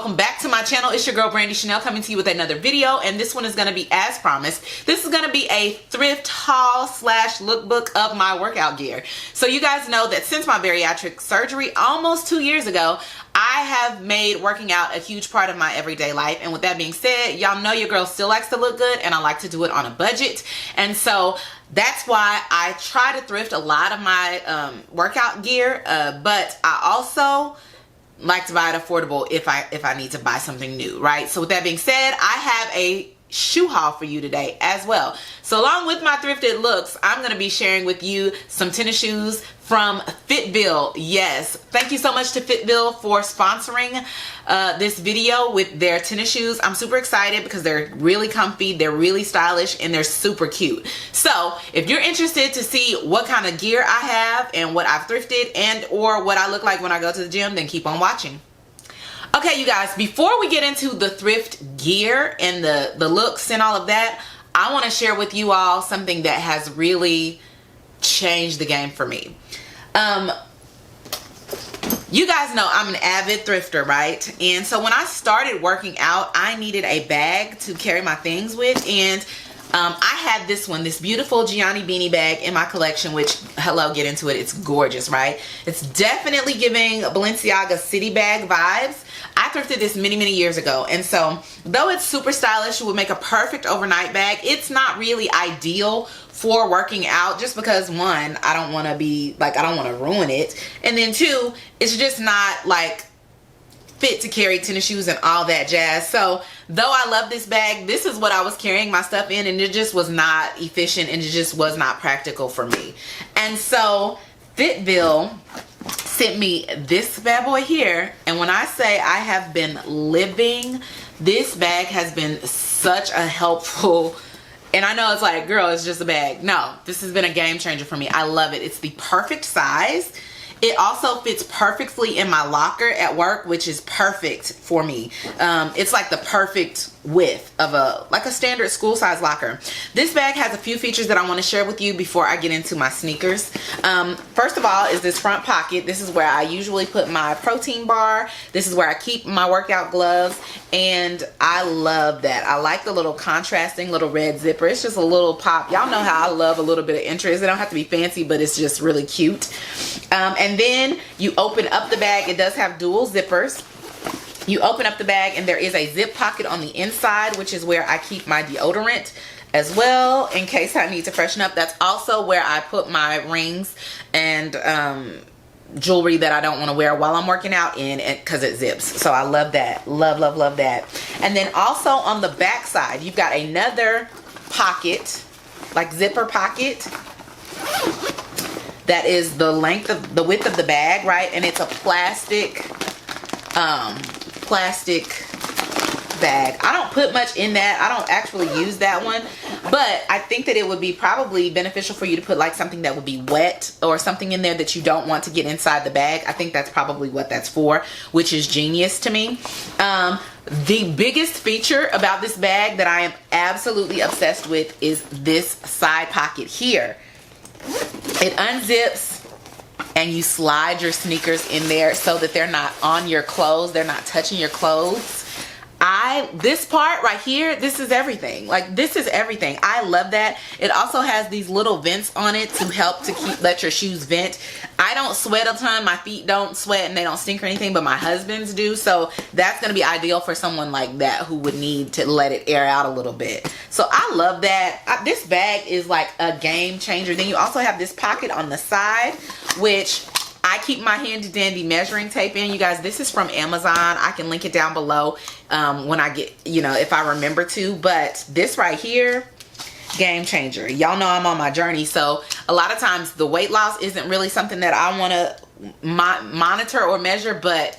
welcome back to my channel. It's your girl Brandie Channail coming to you with another video, and this one is going to be as promised. This is going to be a thrift haul slash lookbook of my workout gear. So you guys know that since my bariatric surgery almost 2 years ago, I have made working out a huge part of my everyday life. And with that being said, y'all know your girl still likes to look good, and I like to do it on a budget. And so that's why I try to thrift a lot of my workout gear, but I also like to buy it affordable if I need to buy something new, right? So with that being said, I have a shoe haul for you today as well. So along with my thrifted looks, I'm going to be sharing with you some tennis shoes from FitVille. Yes, thank you so much to FitVille for sponsoring this video with their tennis shoes. I'm super excited because they're really comfy, they're really stylish, and they're super cute. So if you're interested to see what kind of gear I have and what I've thrifted and or what I look like when I go to the gym, then keep on watching. Okay, you guys, before we get into the thrift gear and the looks and all of that, I want to share with you all something that has really changed the game for me. You guys know I'm an avid thrifter, right? And so when I started working out, I needed a bag to carry my things with, and I had this one, this beautiful Gianni beanie bag in my collection, which, hello, get into it. It's gorgeous, right? It's definitely giving Balenciaga city bag vibes. I thrifted this many years ago, and so though it's super stylish, it would make a perfect overnight bag. It's not really ideal for working out just because, one, I don't want to be like, I don't want to ruin it, and then two, it's just not like fit to carry tennis shoes and all that jazz. So though I love this bag, this is what I was carrying my stuff in, and it just was not efficient and it just was not practical for me. And so FitVille sent me this bad boy here, and when I say I have been living, this bag has been such a helpful, and I know it's like, girl, it's just a bag. No, this has been a game changer for me. I love it. It's the perfect size. It also fits perfectly in my locker at work, which is perfect for me. It's like the perfect width of a standard school size locker. This bag has a few features that I want to share with you before I get into my sneakers. First of all is this front pocket. This is where I usually put my protein bar. This is where I keep my workout gloves, and I love that. I like the little contrasting little red zipper. It's just a little pop. Y'all know how I love a little bit of interest. It don't have to be fancy, but it's just really cute. And then you open up the bag. It does have dual zippers. You open up the bag, and there is a zip pocket on the inside, which is where I keep my deodorant as well in case I need to freshen up. That's also where I put my rings and jewelry that I don't want to wear while I'm working out in, because it zips. So I love that. Love that. And then also on the back side, you've got another pocket, like zipper pocket, that is the width of the bag, right? And it's a plastic bag. I don't put much in that. I don't actually use that one, but I think that it would be probably beneficial for you to put like something that would be wet or something in there that you don't want to get inside the bag. I think that's probably what that's for, which is genius to me. The biggest feature about this bag that I am absolutely obsessed with is this side pocket here. It unzips and you slide your sneakers in there so that they're not on your clothes, they're not touching your clothes. This part right here, this is everything. Like, this is everything. I love that. It also has these little vents on it to help to let your shoes vent. I don't sweat a ton. My feet don't sweat and they don't stink or anything, but my husband's do. So that's going to be ideal for someone like that who would need to let it air out a little bit. So I love that. This bag is like a game changer. Then you also have this pocket on the side, which I keep my handy dandy measuring tape in. You guys, this is from Amazon. I can link it down below when I get, if I remember to. But this right here, game changer. Y'all know I'm on my journey. So a lot of times the weight loss isn't really something that I want to monitor or measure, but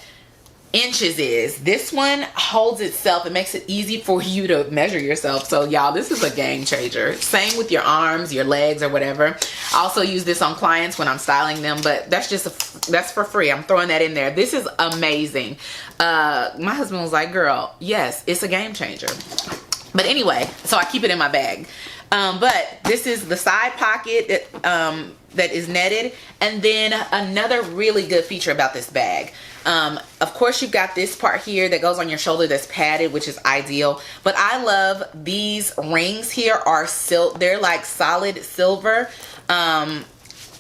inches is. This one holds itself. It makes it easy for you to measure yourself. So y'all, this is a game changer. Same with your arms, your legs, or whatever. I also use this on clients when I'm styling them, but that's just that's for free. I'm throwing that in there. This is amazing. My husband was like, girl, yes, it's a game changer. But anyway, so I keep it in my bag. But this is the side pocket that is netted. And then another really good feature about this bag, Of course, you've got this part here that goes on your shoulder that's padded, which is ideal. But I love these rings here are they're like solid silver,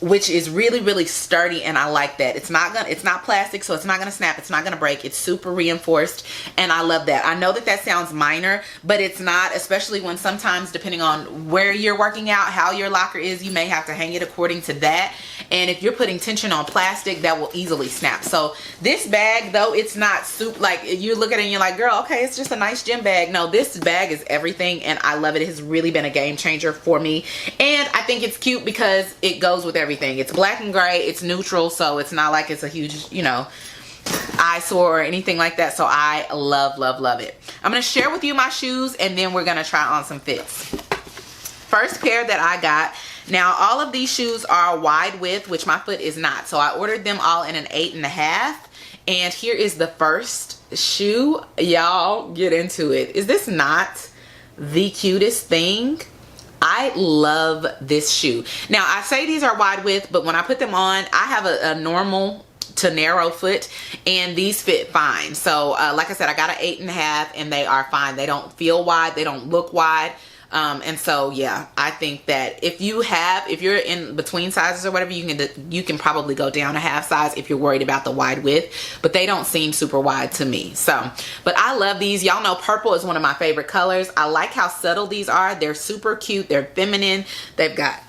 which is really, really sturdy, and I like that. It's not plastic, so it's not gonna snap, it's not gonna break. It's super reinforced, and I love that. I know that sounds minor, but it's not, especially when sometimes, depending on where you're working out, how your locker is, you may have to hang it according to that. And if you're putting tension on plastic, that will easily snap. So this bag, though it's not super, like you look at it and you're like, girl, okay, it's just a nice gym bag. No, this bag is everything, and I love it. It has really been a game changer for me, and I think it's cute because it goes with everything. It's black and gray, it's neutral, so it's not like it's a huge, you know, eyesore or anything like that. So I love, love, love it. I'm gonna share with you my shoes, and then we're gonna try on some fits. First pair that I got, now all of these shoes are wide width, which my foot is not, so I ordered them all in an 8.5. And here is the first shoe. Y'all get into it. Is this not the cutest thing? I love this shoe. Now I say these are wide width, but when I put them on, I have a normal to narrow foot, and these fit fine. So like I said, I got an 8.5, and they are fine. They don't feel wide, they don't look wide. And so yeah, I think that if you're in between sizes or whatever, you can probably go down a half size if you're worried about the wide width, but they don't seem super wide to me. So, but I love these. Y'all know purple is one of my favorite colors. I like how subtle these are. They're super cute. They're feminine. They've got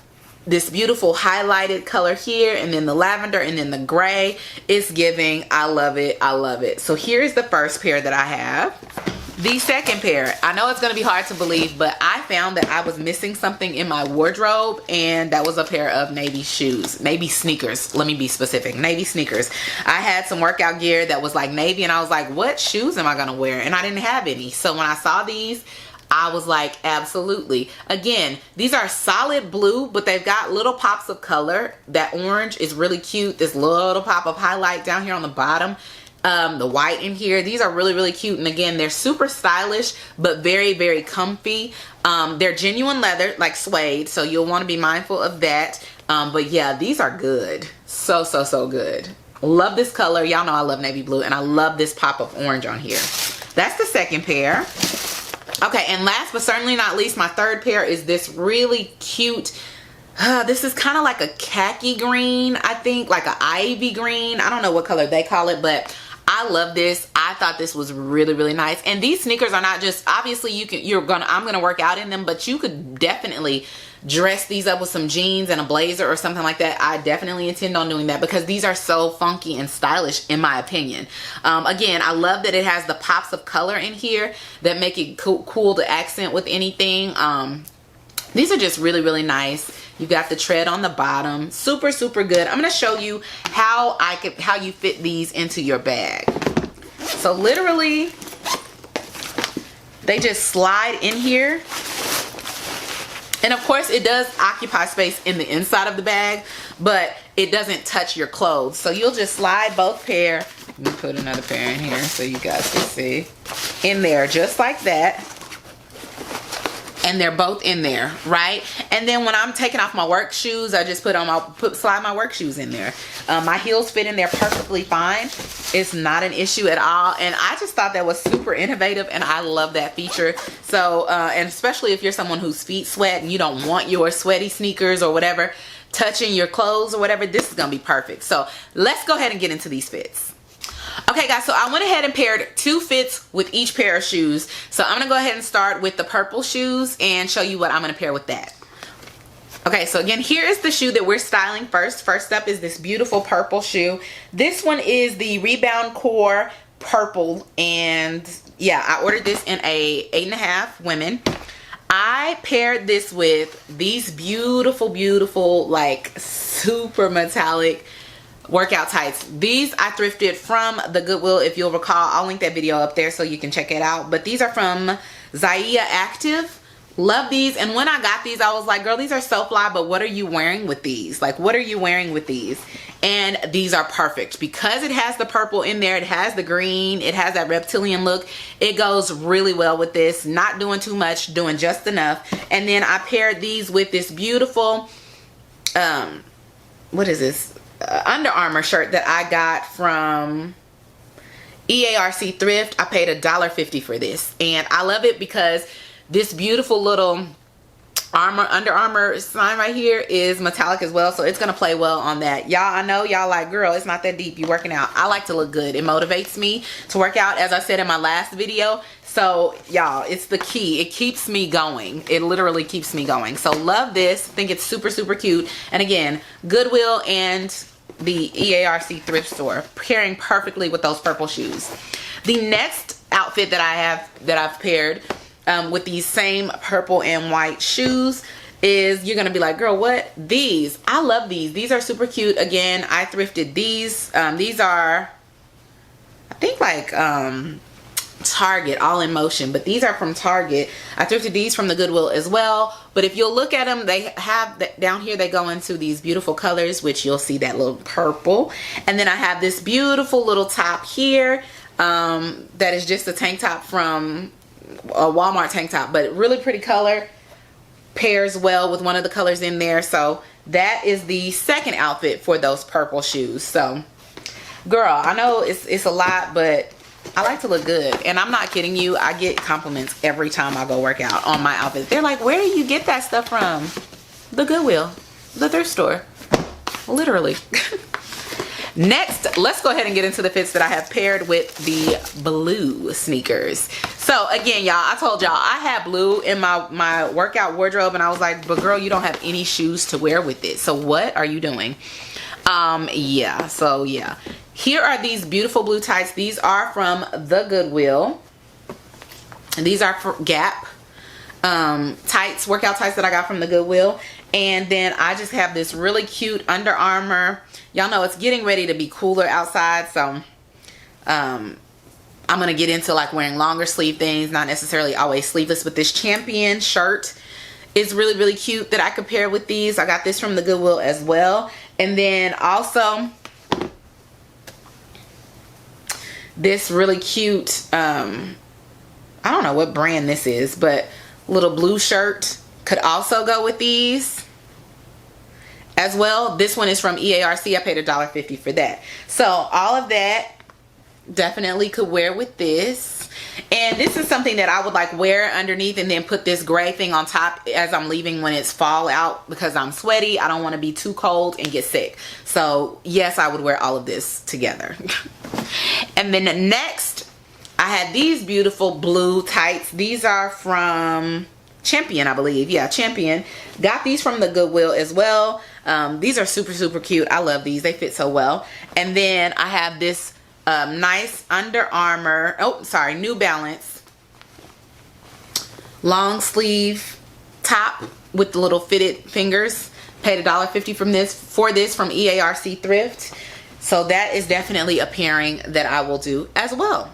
this beautiful highlighted color here, and then the lavender, and then the gray. It's giving. I love it. I love it. So here's the first pair that I have. The second pair, I know it's going to be hard to believe, but I found that I was missing something in my wardrobe, and that was a pair of navy shoes, navy sneakers. Let me be specific, navy sneakers. I had some workout gear that was like navy, and I was like, what shoes am I going to wear? And I didn't have any. So when I saw these, I was like, absolutely. Again, these are solid blue, but they've got little pops of color. That orange is really cute. This little pop of highlight down here on the bottom. The white in here, these are really, really cute, and again, they're super stylish but very, very comfy. They're genuine leather, like suede, so you'll want to be mindful of that. But yeah, these are good. So, so, so good. Love this color. Y'all know I love navy blue, and I love this pop of orange on here. That's the second pair. Okay, and last but certainly not least, my third pair is this really cute, this is kind of like a khaki green, I think, like an ivy green. I don't know what color they call it, but I love this. I thought this was really, really nice. And these sneakers are not just, obviously I'm gonna work out in them, but you could definitely dress these up with some jeans and a blazer or something like that. I definitely intend on doing that because these are so funky and stylish, in my opinion. Again, I love that it has the pops of color in here that make it cool to accent with anything. These are just really, really nice. You got the tread on the bottom. Super, super good. I'm going to show you how you fit these into your bag. So literally, they just slide in here. And of course, it does occupy space in the inside of the bag, but it doesn't touch your clothes. So you'll just slide both pair. Let me put another pair in here so you guys can see. In there, just like that. And they're both in there, right? And then when I'm taking off my work shoes, I just slide my work shoes in there. My heels fit in there perfectly fine. It's not an issue at all. And I just thought that was super innovative, and I love that feature. So, and especially if you're someone whose feet sweat and you don't want your sweaty sneakers or whatever touching your clothes or whatever, this is gonna be perfect. So let's go ahead and get into these fits. Okay guys, so I went ahead and paired 2 fits with each pair of shoes. So I'm gonna go ahead and start with the purple shoes and show you what I'm gonna pair with that. Okay, so again, here is the shoe that we're styling first. First up is this beautiful purple shoe. This one is the Rebound Core Purple, and yeah, I ordered this in a 8.5 women. I paired this with these beautiful, beautiful, like super metallic workout tights. These I thrifted from the Goodwill, if you'll recall. I'll link that video up there so you can check it out. But these are from Zaya Active. Love these. And when I got these, I was like, girl, these are so fly, but what are you wearing with these? Like, what are you wearing with these? And these are perfect because it has the purple in there, it has the green, it has that reptilian look. It goes really well with this. Not doing too much, doing just enough. And then I paired these with this beautiful what is this? Under Armour shirt that I got from EARC Thrift. I paid $1.50 for this, and I love it because this beautiful little Under Armour sign right here is metallic as well, so it's gonna play well on that. Y'all, I know y'all like, girl, it's not that deep, you working out. I like to look good. It motivates me to work out, as I said in my last video. So y'all, it's the key. It keeps me going. It literally keeps me going. So love this. Think it's super, super cute. And again, Goodwill and the EARC thrift store pairing perfectly with those purple shoes. The next outfit that I've paired with these same purple and white shoes is, you're gonna be like, girl, what? These, I love these. These are super cute. Again, I thrifted these. These are, I think, like Target, All in Motion, but these are from Target. I thrifted these from the Goodwill as well, but if you'll look at them, they have down here, they go into these beautiful colors, which you'll see that little purple. And then I have this beautiful little top here that is just a tank top from a Walmart tank top, but really pretty color, pairs well with one of the colors in there. So that is the second outfit for those purple shoes. So girl, I know it's a lot, but I like to look good, and I'm not kidding you. I get compliments every time I go work out on my outfits. They're like, where do you get that stuff from? The Goodwill, the thrift store, literally. Next, let's go ahead and get into the fits that I have paired with the blue sneakers. So again, y'all, I told y'all I had blue in my workout wardrobe, and I was like, but girl, you don't have any shoes to wear with it. So what are you doing? Yeah, so yeah. Here are these beautiful blue tights. These are from the Goodwill. And these are for Gap tights, workout tights that I got from the Goodwill. And then I just have this really cute Under Armour. Y'all know it's getting ready to be cooler outside, so I'm gonna get into like wearing longer sleeve things, not necessarily always sleeveless, but this Champion shirt is really, really cute that I could pair with these. I got this from the Goodwill as well. And then also this really cute, I don't know what brand this is, but little blue shirt could also go with these as well. This one is from EARC. I paid $1.50 for that. So all of that definitely could wear with this. And this is something that I would like wear underneath and then put this gray thing on top as I'm leaving when it's fall out, because I'm sweaty. I don't want to be too cold and get sick. So yes, I would wear all of this together. And then next, I had these beautiful blue tights. These are from Champion, I believe. Yeah, Champion. Got these from the Goodwill as well. These are super, super cute. I love these. They fit so well. And then I have this nice Under Armour, New Balance long sleeve top with the little fitted fingers. Paid $1.50 from this from EARC Thrift. So that is definitely a pairing that I will do as well.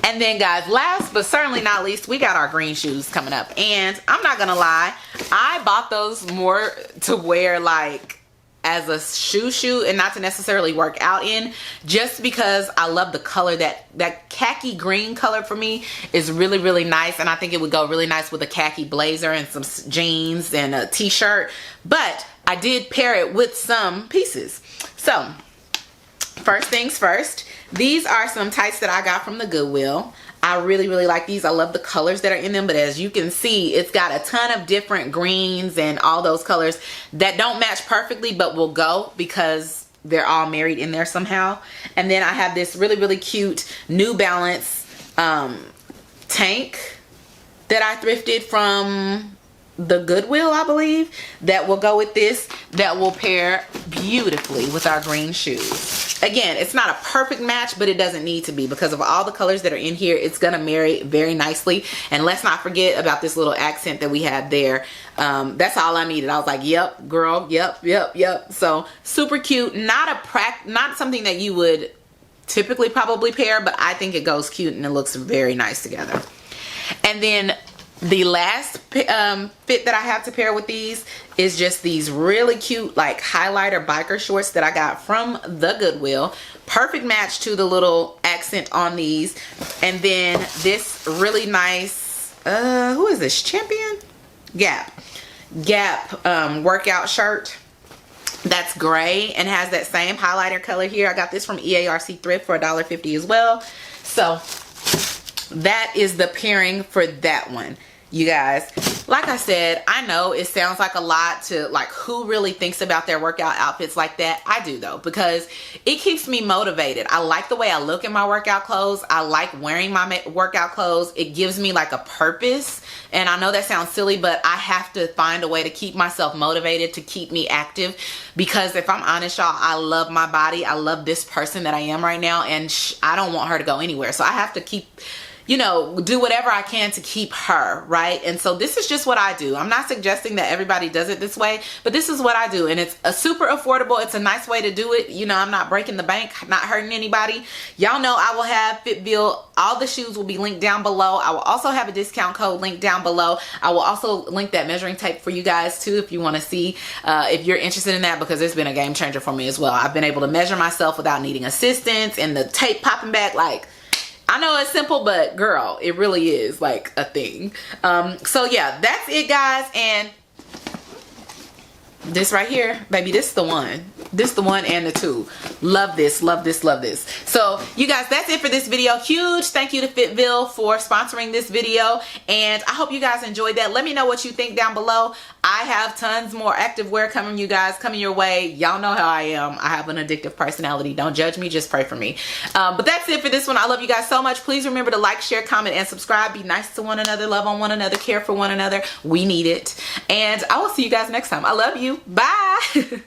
And then guys, last but certainly not least, we got our green shoes coming up. And I'm not gonna lie, I bought those more to wear like as a shoe and not to necessarily work out in, just because I love the color. That khaki green color for me is really, really nice, and I think it would go really nice with a khaki blazer and some jeans and a t-shirt. But I did pair it with some pieces. So first things first, these are some tights that I got from the Goodwill. I really, really like these. I love the colors that are in them, but as you can see, it's got a ton of different greens and all those colors that don't match perfectly, but will go because they're all married in there somehow. And then I have this really, really cute New Balance tank that I thrifted from the Goodwill, I believe, that will go with this, that will pair beautifully with our green shoes. Again, it's not a perfect match, but it doesn't need to be, because of all the colors that are in here. It's gonna marry very nicely. And let's not forget about this little accent that we have there. That's all I needed. I was like, yep, girl, yep. So super cute. Not something that you would typically probably pair, but I think it goes cute and it looks very nice together. And then the last fit that I have to pair with these is just these really cute like highlighter biker shorts that I got from the Goodwill. Perfect match to the little accent on these. And then this really nice, who is this? Champion? Gap workout shirt. That's gray and has that same highlighter color here. I got this from EARC Thrift for $1.50 as well. So that is the pairing for that one, you guys. Like I said, I know it sounds like a lot to, like, who really thinks about their workout outfits like that? I do, though, because it keeps me motivated. I like the way I look in my workout clothes. I like wearing my workout clothes. It gives me like a purpose. And I know that sounds silly, but I have to find a way to keep myself motivated, to keep me active. Because if I'm honest, y'all, I love my body. I love this person that I am right now, and I don't want her to go anywhere. So I have to keep, you know, do whatever I can to keep her, right? And so this is just what I do. I'm not suggesting that everybody does it this way, but this is what I do. And it's a super affordable. It's a nice way to do it. You know, I'm not breaking the bank, not hurting anybody. Y'all know I will have FitVille. All the shoes will be linked down below. I will also have a discount code linked down below. I will also link that measuring tape for you guys too, if you want to see, if you're interested in that, because it's been a game changer for me as well. I've been able to measure myself without needing assistance, and the tape popping back, like, I know it's simple, but girl, it really is like a thing. So yeah, that's it, guys. And this right here, baby, this is the one. This is the one and the two. Love this, love this, love this. So you guys, that's it for this video. Huge thank you to FitVille for sponsoring this video, and I hope you guys enjoyed that. Let me know what you think down below. I have tons more active wear coming, you guys, coming your way. Y'all know how I am. I have an addictive personality. Don't judge me, just pray for me. But that's it for this one. I love you guys so much. Please remember to like, share, comment, and subscribe. Be nice to one another, love on one another, care for one another. We need it. And I will see you guys next time. I love you. Bye.